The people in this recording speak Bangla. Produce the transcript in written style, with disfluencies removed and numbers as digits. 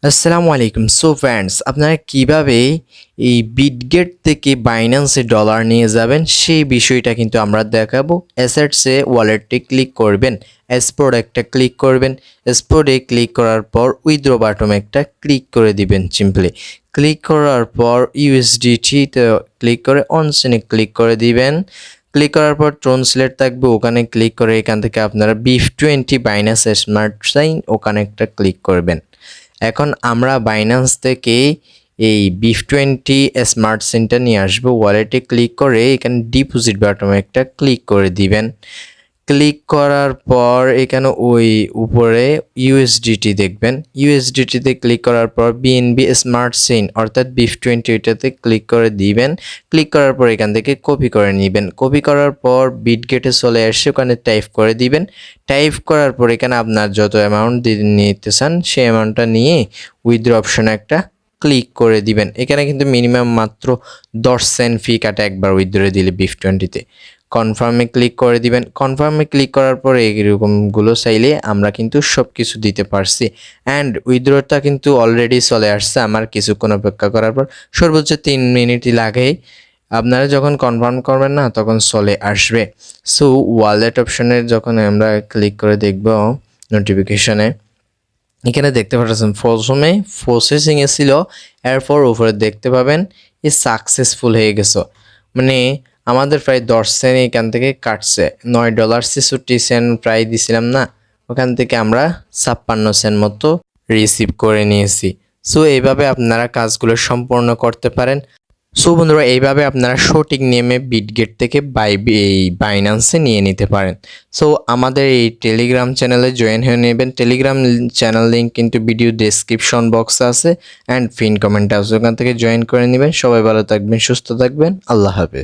আসসালামু আলাইকুম। সো ফ্রেন্ডস, আপনারা কিভাবে এই বিটগেট থেকে বাইন্যান্সে ডলার নিয়ে যাবেন সেই বিষয়টা কিন্তু আমরা দেখাবো। অ্যাসেটসে ওয়ালেটে ক্লিক করবেন, এক্সপোর্ট একটা ক্লিক করবেন, এক্সপোর্টে ক্লিক করার পর উইথড্র বাটন একটা ক্লিক করে দিবেন। সিম্পলি ক্লিক করার পর ইউএসডিটিতে ক্লিক করে অনচেনে ক্লিক করে দিবেন। ক্লিক করার পর ট্রান্সলেট থাকবে, ওখানে ক্লিক করে এখান থেকে আপনারা BIF20 বাইন্যান্স স্মার্ট চেইন ওখানে একটা ক্লিক করবেন। এখন আমরা বাইন্যান্স থেকে এই BIF20 স্মার্ট চেইনটা নিয়ে আসবো। ওয়ালেটে ক্লিক করে এখানে ডিপোজিট বাটনে একটা ক্লিক করে দিবেন। ক্লিক করার পর এখানে ওই উপরে ইউএসডিটি দেখবেন। ইউএসডিটিতে ক্লিক করার পর বিএনবি স্মার্ট চেইন অর্থাৎ BIF20 এটাতে ক্লিক করে দিবেন। ক্লিক করার পর এখান থেকে কপি করে নেবেন। কপি করার পর বিটগেটে চলে আসে, ওখানে টাইপ করে দিবেন। টাইপ করার পর এখানে আপনার যত অ্যামাউন্ট নিতে চান সেই অ্যামাউন্টটা নিয়ে উইথড্র অপশনে একটা ক্লিক করে দিবেন। এখানে কিন্তু মিনিমাম মাত্র 10 সেন্ট ফি কাটে একবার উইথড্র দিলে BIF20তে। কনফার্মে ক্লিক করে দিবেন। কনফার্মে ক্লিক করার পরে এরকমগুলো চাইলে আমরা কিন্তু সব কিছু দিতে পারছি। অ্যান্ড উইথড্রটা কিন্তু অলরেডি চলে আসছে আমার কিছুক্ষণ অপেক্ষা করার পর। সর্বোচ্চ 3 মিনিটই লাগে। আপনারা যখন কনফার্ম করবেন না তখন চলে আসবে। সো ওয়ালেট অপশনে যখন আমরা ক্লিক করে দেখব নোটিফিকেশনে, এখানে দেখতে পাচ্ছেন প্রথমে প্রসেসিংয়ে ছিল, এরপর উপরে দেখতে পাবেন এ সাকসেসফুল হয়ে গেছে। মানে আমাদের প্রায় 10 সেন্ট এখান থেকে কাটছে। $9.66 প্রায় দিছিলাম না, ওখান থেকে আমরা 56 সেন্ট মতো রিসিভ করে নিয়েছি। সো এইভাবে আপনারা কাজগুলো সম্পূর্ণ করতে পারেন। সো বন্ধুরা, এইভাবে আপনারা সঠিক নিয়মে বিটগেট থেকে এই বাইন্যান্সে নিয়ে নিতে পারেন। সো আমাদের এই টেলিগ্রাম চ্যানেলে জয়েন হয়ে নেবেন। টেলিগ্রাম চ্যানেল লিঙ্ক কিন্তু ভিডিও ডেসক্রিপশন বক্সে আছে অ্যান্ড পিন কমেন্টে আছে, ওখান থেকে জয়েন করে নেবেন। সবাই ভালো থাকবেন, সুস্থ থাকবেন। আল্লাহ হাফেজ।